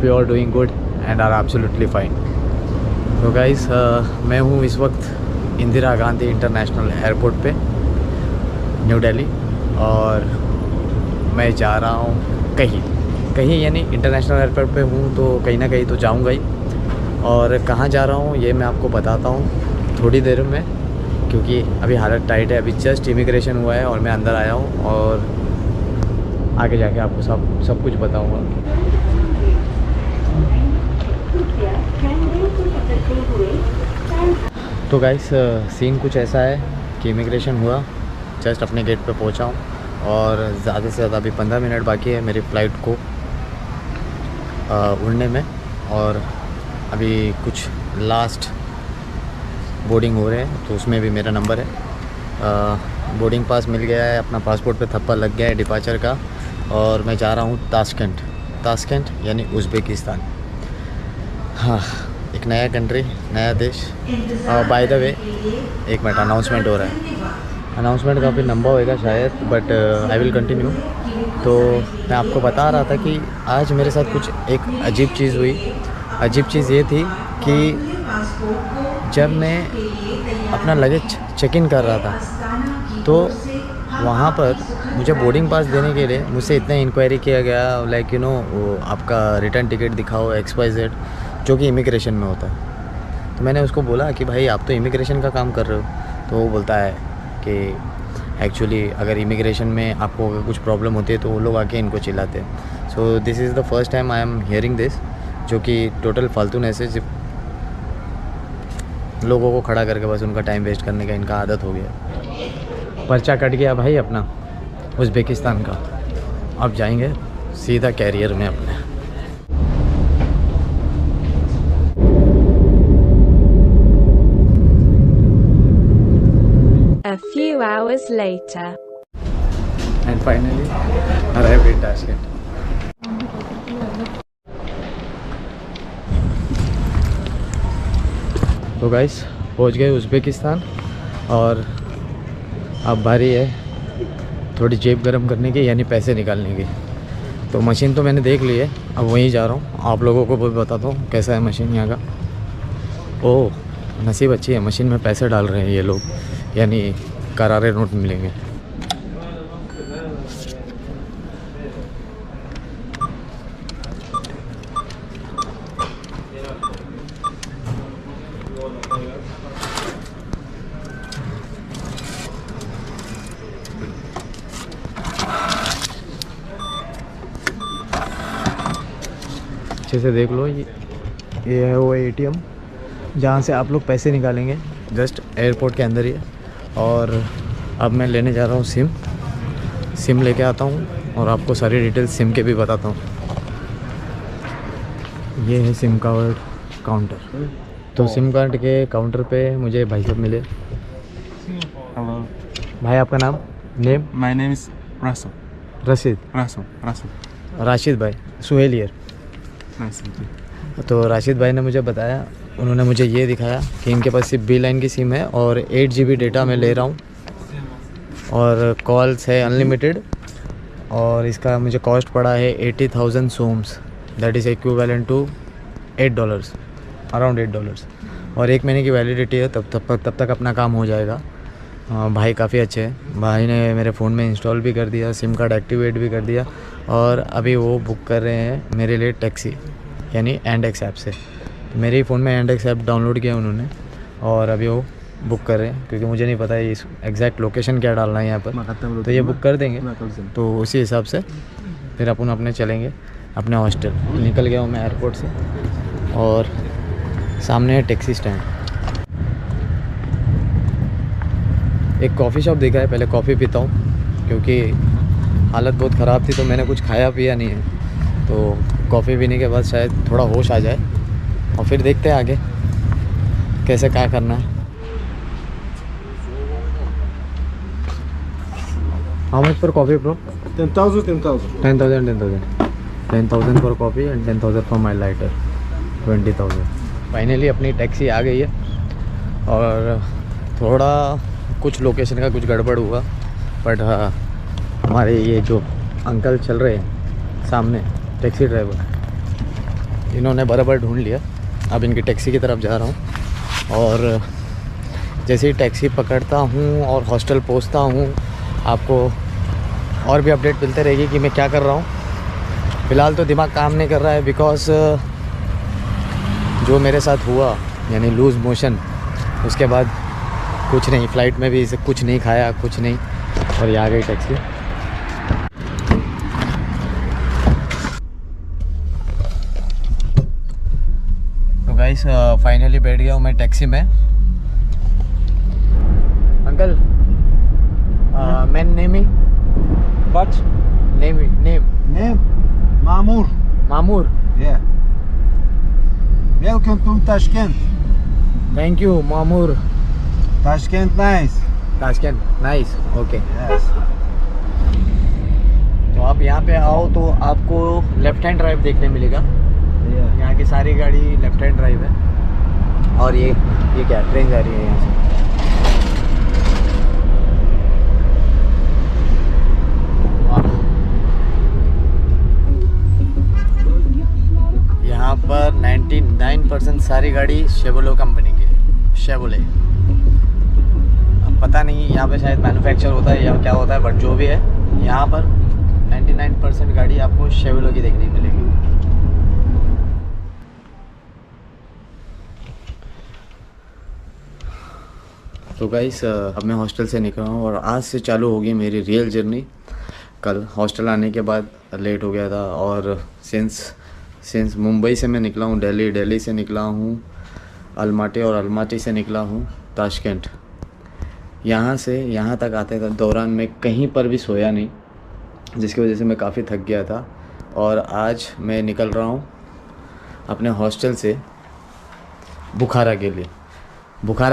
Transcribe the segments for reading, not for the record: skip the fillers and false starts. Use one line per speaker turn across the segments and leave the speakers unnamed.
Hope you are doing good and are absolutely fine. तो guys मैं हूँ इस वक्त इंदिरा गांधी इंटरनेशनल एयरपोर्ट पे न्यू दिल्ली, और मैं जा रहा हूँ कहीं यानी इंटरनेशनल एयरपोर्ट पे हूँ तो कहीं ना कहीं तो जाऊँगा ही। और कहाँ जा रहा हूँ ये मैं आपको बताता हूँ थोड़ी देर में, क्योंकि अभी हालत टाइट है। अभी जस्ट इमिग्रेशन हुआ है और मैं अंदर आया हूँ, और आगे जाके आपको सब कुछ बताऊँगा। तो गाइस सीन कुछ ऐसा है कि इमिग्रेशन हुआ, जस्ट अपने गेट पे पहुंचा हूँ, और ज़्यादा से ज़्यादा अभी 15 मिनट बाकी है मेरी फ़्लाइट को उड़ने में। और अभी कुछ लास्ट बोर्डिंग हो रहे हैं तो उसमें भी मेरा नंबर है। बोर्डिंग पास मिल गया है, अपना पासपोर्ट पे थप्पा लग गया है डिपार्चर का, और मैं जा रहा हूँ ताशकंद यानी उज़्बेकिस्तान। हाँ, एक नया कंट्री, नया देश। बाय द वे एक मिनट, अनाउंसमेंट हो रहा है। अनाउंसमेंट काफ़ी लंबा होएगा शायद, बट आई विल कंटिन्यू। तो मैं आपको बता रहा था कि आज मेरे साथ कुछ एक अजीब चीज़ हुई। अजीब चीज़ ये थी कि जब मैं अपना लगेज चेक इन कर रहा था तो वहाँ पर मुझे बोर्डिंग पास देने के लिए मुझसे इतना इंक्वायरी किया गया, लाइक यू नो आपका रिटर्न टिकट दिखाओ XYZ, जो कि इमिग्रेशन में होता है। तो मैंने उसको बोला कि भाई आप तो इमिग्रेशन का काम कर रहे हो। तो वो बोलता है कि एक्चुअली अगर इमिग्रेशन में आपको अगर कुछ प्रॉब्लम होती है तो वो लोग आके इनको चिल्लाते हैं। So this is the first time I am hearing this, जो कि टोटल फालतू से सिर्फ लोगों को खड़ा करके बस उनका टाइम वेस्ट करने का इनका आदत हो गया। पर्चा कट गया भाई अपना उज़्बेकिस्तान का। अब जाएंगे सीधा कैरियर में अपने।
A few hours later.
And finally arrived in Tashkent. तो गाइस पहुंच गए उज़्बेकिस्तान, और अब बारी है थोड़ी जेब गरम करने की, यानी पैसे निकालने की। तो मशीन तो मैंने देख ली है, अब वहीं जा रहा हूँ। आप लोगों को भी बताता हूँ कैसा है मशीन यहाँ का। ओह नसीब अच्छी है, मशीन में पैसे डाल रहे हैं ये लोग, यानी करारे नोट मिलेंगे। अच्छे से देख लो, ये है वो ATM जहाँ से आप लोग पैसे निकालेंगे, जस्ट एयरपोर्ट के अंदर ही है। और अब मैं लेने जा रहा हूँ सिम लेके आता हूँ, और आपको सारी डिटेल्स सिम के भी बताता हूँ। ये है सिम कार्ड काउंटर। तो सिम कार्ड के काउंटर पे मुझे भाई साहब मिले।
Hello,
भाई आपका नाम, name?
my name is Russell.
Rashid. Rashid भाई, Suhail here.
Nice to meet you.
तो राशिद भाई ने मुझे बताया, उन्होंने मुझे ये दिखाया कि इनके पास सिर्फ B लाइन की सिम है, और 8 GB डेटा मैं ले रहा हूँ, और कॉल्स है अनलिमिटेड। और इसका मुझे कॉस्ट पड़ा है 80,000 soms, that is equivalent to $8, around $8। और 1 महीने की वैलिडिटी है, तब तक अपना काम हो जाएगा। भाई काफ़ी अच्छे हैं, भाई ने मेरे फ़ोन में इंस्टॉल भी कर दिया, सिम कार्ड एक्टिवेट भी कर दिया, और अभी वो बुक कर रहे हैं मेरे लिए टैक्सी, यानी एंडेक्स ऐप से। मेरे ही फ़ोन में एंडेक्स ऐप डाउनलोड किया उन्होंने, और अभी वो बुक कर रहे हैं, क्योंकि मुझे नहीं पता है इस एग्जैक्ट लोकेशन क्या डालना है यहाँ पर। तो ये बुक कर देंगे, तो उसी हिसाब से फिर अपन अपने चलेंगे अपने हॉस्टल। निकल गया हूँ मैं एयरपोर्ट से, और सामने है टैक्सी स्टैंड। एक कॉफ़ी शॉप देखा है, पहले कॉफ़ी पीता हूँ, क्योंकि हालत बहुत ख़राब थी तो मैंने कुछ खाया पिया नहीं है। तो कॉफ़ी पीने के बाद शायद थोड़ा होश आ जाए, और फिर देखते हैं आगे कैसे क्या करना है। How much for coffee bro? 10,000 for coffee and 10,000 for my lighter, 20,000। Finally अपनी टैक्सी आ गई है, और थोड़ा कुछ लोकेशन का कुछ गड़बड़ हुआ, बट हमारे ये जो अंकल चल रहे हैं सामने, टैक्सी ड्राइवर, इन्होंने बराबर ढूंढ लिया। अब इनकी टैक्सी की तरफ जा रहा हूँ और जैसे ही टैक्सी पकड़ता हूँ और हॉस्टल पहुँचता हूँ आपको और भी अपडेट मिलते रहेगी कि मैं क्या कर रहा हूँ। फ़िलहाल तो दिमाग काम नहीं कर रहा है बिकॉज़ जो मेरे साथ हुआ यानी लूज़ मोशन, उसके बाद कुछ नहीं, फ़्लाइट में भी कुछ नहीं खाया, कुछ नहीं, और ये आ गई टैक्सी। तो गाइस फाइनली बैठ गया हूँ मैं टैक्सी में। Uncle man name
What?
Name
Name? Mamur.
Mamur.
Yeah. Welcome to Tashkent.
Thank you Mamur.
Tashkent nice.
Tashkent, nice, okay.
Yes.
तो आप यहाँ पे आओ तो आपको लेफ्ट हैंड ड्राइव देखने मिलेगा।
Yeah.
यहाँ की सारी गाड़ी लेफ्ट हैंड ड्राइव है। और ये क्या ट्रेन जा रही है यहाँ से। यहाँ पर 99% सारी गाड़ी शेवोले कंपनी की है। शेवोले, अब पता नहीं यहाँ पे शायद मैन्युफैक्चर होता है या क्या होता है, बट जो भी है यहाँ पर 99% गाड़ी आपको शेवोले की देखने मिलेगी। तो गाइस अब मैं हॉस्टल से निकला हूँ और आज से चालू होगी मेरी रियल जर्नी। कल हॉस्टल आने के बाद लेट हो गया था और सिंस मुंबई से मैं निकला हूँ दिल्ली से निकला हूँ अलमाटी और अलमाटी से निकला हूँ ताशकंद। यहाँ से यहाँ तक आते दौरान मैं कहीं पर भी सोया नहीं, जिसकी वजह से मैं काफ़ी थक गया था। और आज मैं निकल रहा हूँ अपने हॉस्टल से बुखारा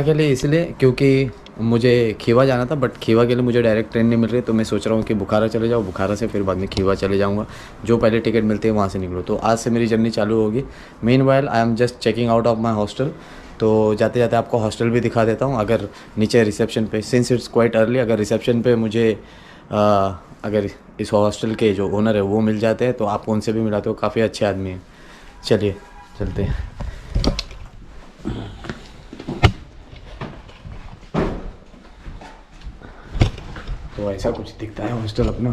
के लिए इसलिए क्योंकि मुझे खीवा जाना था, बट खीवा के लिए मुझे डायरेक्ट ट्रेन नहीं मिल रही, तो मैं सोच रहा हूँ कि बुखारा चले जाऊँ, बुखारा से फिर बाद में खीवा चले जाऊँगा, जो पहले टिकट मिलती है वहाँ से निकलो। तो आज से मेरी जर्नी चालू होगी। Meanwhile I am just checking out of my hostel. तो जाते जाते आपको हॉस्टल भी दिखा देता हूँ। अगर नीचे रिसेप्शन पे, सिंस इट्स क्वाइट अर्ली, अगर रिसेप्शन पे मुझे अगर इस हॉस्टल के जो ओनर है वो मिल जाते हैं तो आप उनसे भी मिलाते हो, काफ़ी अच्छे आदमी हैं। चलिए चलते हैं। तो ऐसा कुछ दिखता है हॉस्टल अपना।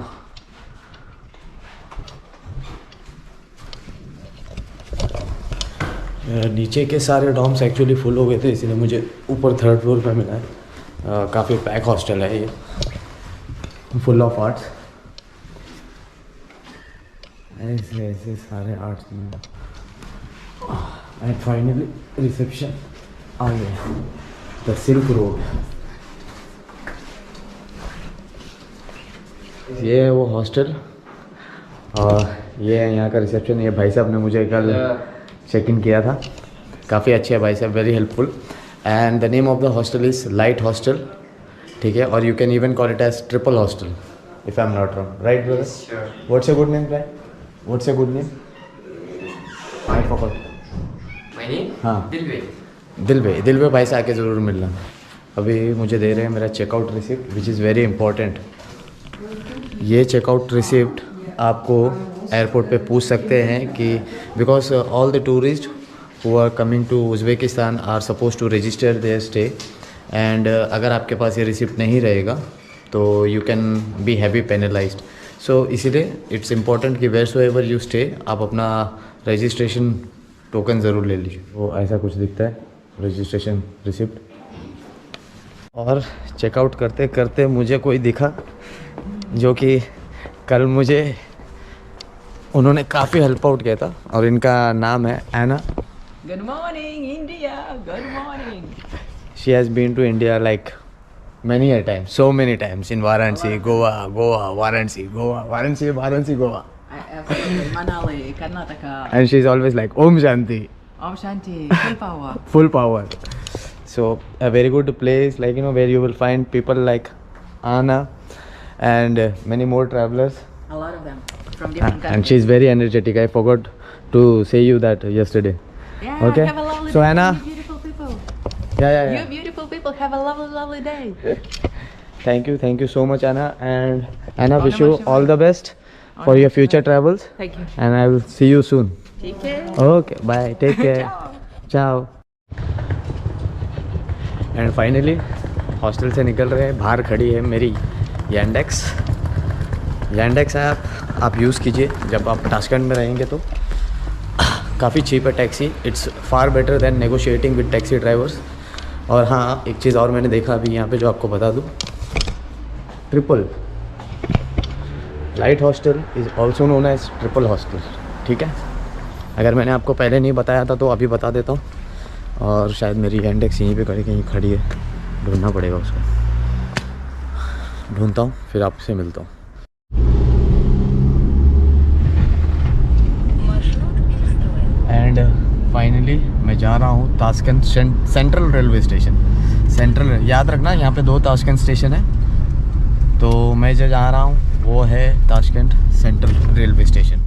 नीचे के सारे डॉर्म्स एक्चुअली फुल हो गए थे, इसलिए मुझे ऊपर 3rd फ्लोर पे मिला है। काफ़ी पैक हॉस्टल है ये, फुल ऑफ आर्ट्स, ऐसे सारे आर्ट्स में। एंड फाइनली रिसेप्शन आ गया, द सिल्क रोड। ये है वो हॉस्टल और ये है यहाँ का रिसेप्शन। ये भाई साहब ने मुझे कल चेक इन किया था, काफ़ी अच्छे है भाई साहब, very helpful. And the name of the hostel is light hostel, ठीक है। और you can even call it as triple hostel if I am not wrong, right brother? What's a good name भाई? What's a good name? I forgot my name. हाँ, दिलवे भाई से आके ज़रूर मिलना। अभी मुझे दे रहे हैं मेरा checkout receipt which is very important. ये चेकआउट रिसिप्ट आपको एयरपोर्ट पे पूछ सकते हैं कि because all the tourist who are coming to Uzbekistan are suppose to register their stay, and अगर आपके पास ये रिसिप्ट नहीं रहेगा तो you can be heavy penalized. So इसीलिए इट्स इम्पॉर्टेंट कि where so ever you stay आप अपना रजिस्ट्रेशन टोकन ज़रूर ले लीजिए। वो ऐसा कुछ दिखता है रजिस्ट्रेशन रिसिप्ट। और चेकआउट करते करते मुझे कोई दिखा जो कि कल मुझे उन्होंने काफ़ी हेल्प आउट किया था, और इनका नाम है एना।
Good morning, India. Good morning.
She has been to India like many a times, so many times in Varanasi, Goa, Varanasi, Goa.
Absolutely. Manali, Karnataka.
And she's always like Om Shanti,
Om Shanti. Full power.
full power. So a very good place, like where you will find people like Anna and many more travelers.
A lot of them from different countries.
And she's very energetic. I forgot to say you that yesterday.
Yeah,
Okay.
have a lovely
So
day.
Anna.
You beautiful people.
Yeah.
You beautiful people have a lovely, lovely day.
Thank you so much, Anna. And Anna, wish you all the best for your future travels.
Thank you.
And I will see you soon.
Take care.
Okay bye, take care, ciao. And finally hostel से निकल रहे हैं। बाहर खड़ी है मेरी Yandex app, आप use कीजिए जब आप ताशकंद में रहेंगे तो। काफ़ी चीप है taxi, it's far better than negotiating with taxi drivers. और हाँ, एक चीज़ और मैंने देखा अभी यहाँ पे जो आपको बता दूँ, triple light hostel is also known as triple hostel, ठीक है। अगर मैंने आपको पहले नहीं बताया था तो अभी बता देता हूँ। और शायद मेरी Yandex यहीं पे कहीं खड़ी है, ढूंढना पड़ेगा उसको, ढूंढता हूँ फिर आपसे मिलता हूँ। एंड फाइनली मैं जा रहा हूँ Tashkent central railway station. Central, याद रखना यहाँ पे 2 ताशकंद स्टेशन है, तो मैं जो जा रहा हूँ वो है ताशकंद सेंट्रल रेलवे स्टेशन।